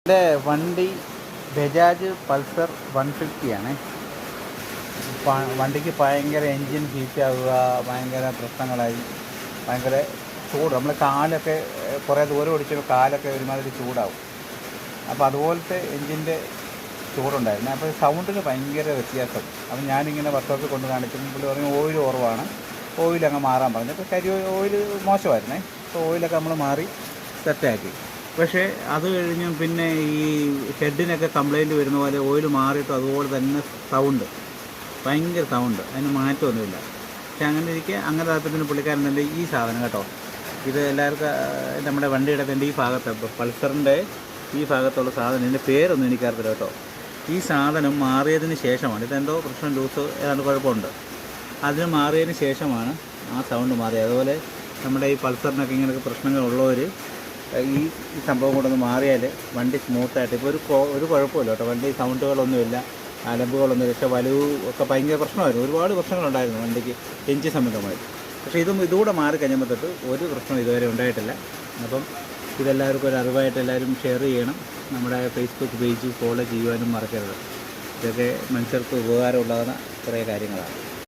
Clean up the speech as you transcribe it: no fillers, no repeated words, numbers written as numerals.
എൻ്റെ വണ്ടി ബജാജ് പൾസർ 150 ആണ്. വണ്ടിക്ക് ഭയങ്കര എൻജിൻ ഹീറ്റാവുക, ഭയങ്കര പ്രശ്നങ്ങളായി, ഭയങ്കര ചൂട്. നമ്മൾ കാലൊക്കെ കുറേ ദൂരം ഓടിച്ചപ്പോൾ കാലൊക്കെ ഒരുമാതിരി ചൂടാവും. അപ്പോൾ അതുപോലത്തെ എൻജിൻ്റെ ചൂടുണ്ടായിരുന്നു. അപ്പോൾ സൗണ്ടിന് ഭയങ്കര വ്യത്യാസം. അപ്പം ഞാനിങ്ങനെ വർക്ക്ഷോപ്പിൽ കൊണ്ട് കാണിച്ചപ്പോൾ പുള്ളി പറഞ്ഞു ഓയിൽ കുറവാണ്, ഓയിലങ്ങ് മാറാൻ പറഞ്ഞു. അപ്പോൾ ഓയിൽ മോശമായിരുന്നേ. അപ്പോൾ ഓയിലൊക്കെ നമ്മൾ മാറി സെറ്റാക്കി. പക്ഷേ അത് കഴിഞ്ഞ് പിന്നെ ഈ ഹെഡിനൊക്കെ കംപ്ലയിൻറ്റ് വരുന്ന പോലെ ഓയിൽ മാറിയിട്ടും അതുപോലെ തന്നെ സൗണ്ട്, ഭയങ്കര സൗണ്ട്, അതിന് മാറ്റമൊന്നുമില്ല. പക്ഷെ അങ്ങനെ ഇരിക്കുക. അങ്ങനെ താല്പര്യത്തിന് പുള്ളിക്കാരൻ തന്നെ ഈ സാധനം കേട്ടോ, ഇത് എല്ലാവർക്കും നമ്മുടെ വണ്ടിയുടെ തന്നെ ഈ ഭാഗത്ത് പൾസറിൻ്റെ ഈ ഭാഗത്തുള്ള സാധനം, ഇതിൻ്റെ പേരൊന്നും എനിക്കറിയില്ല കേട്ടോ. ഈ സാധനം മാറിയതിന് ശേഷമാണ്, ഇതെന്തോ പ്രശ്നം ലൂസ് ഏതാണ്ട് കുഴപ്പമുണ്ട്, അതിന് മാറിയതിന് ശേഷമാണ് ആ സൗണ്ട് മാറിയത്. അതുപോലെ നമ്മുടെ ഈ പൾസറിനൊക്കെ ഇങ്ങനെയൊക്കെ പ്രശ്നങ്ങളുള്ളവർ ഈ സംഭവം കൊണ്ടൊന്ന് മാറിയാൽ വണ്ടി സ്മൂത്തായിട്ട്, ഇപ്പോൾ ഒരു കുഴപ്പമില്ല കേട്ടോ. വണ്ടി സൗണ്ടുകളൊന്നുമില്ല, അലമ്പുകളൊന്നുമില്ല. പക്ഷേ വലുവ് ഒക്കെ ഭയങ്കര പ്രശ്നമായിരുന്നു, ഒരുപാട് പ്രശ്നങ്ങളുണ്ടായിരുന്നു വണ്ടിക്ക് എഞ്ചിൻ സംബന്ധമായി. പക്ഷേ ഇതുകൂടെ മാറിക്കഴിഞ്ഞപ്പോൾ തൊട്ട് ഒരു പ്രശ്നം ഇതുവരെ ഉണ്ടായിട്ടില്ല. അപ്പം ഇതെല്ലാവർക്കും ഒരു അറിവായിട്ട് എല്ലാവരും ഷെയർ ചെയ്യണം. നമ്മുടെ ഫേസ്ബുക്ക് പേജ് ഫോളോ ചെയ്യുവാനും മറക്കരുത്. ഇതൊക്കെ മനുഷ്യർക്ക് ഉപകാരമുണ്ടാകുന്ന കുറേ കാര്യങ്ങളാണ്.